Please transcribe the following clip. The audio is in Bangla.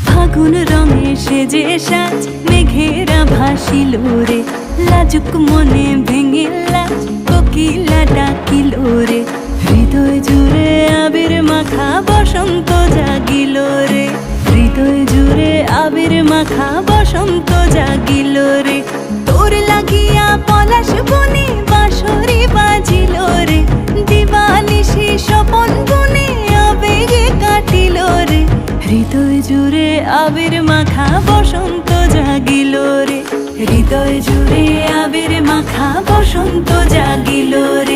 ফাগুন রঙে সেজে সাজ মেঘেরা ভাসিল রে, লাজুক মনে ভেঙে লাজ কোকিলা ডাকিল রে। হৃদয় জুড়ে আবির মাখা বসন্ত জাগিল রে, হৃদয় জুড়ে আবির মাখা বসন্ত জাগিল রে। তোর লাগিয়া পলাশ বনে বাঁশরি বাজিল রে, দিবানিশি স্বপন বনে আবেগে কাটিল রে। হৃদয় জুড়ে আবির মাখা বসন্ত জাগিল রে, হৃদয় জুড়ে আবির মাখা বসন্ত জাগিল রে।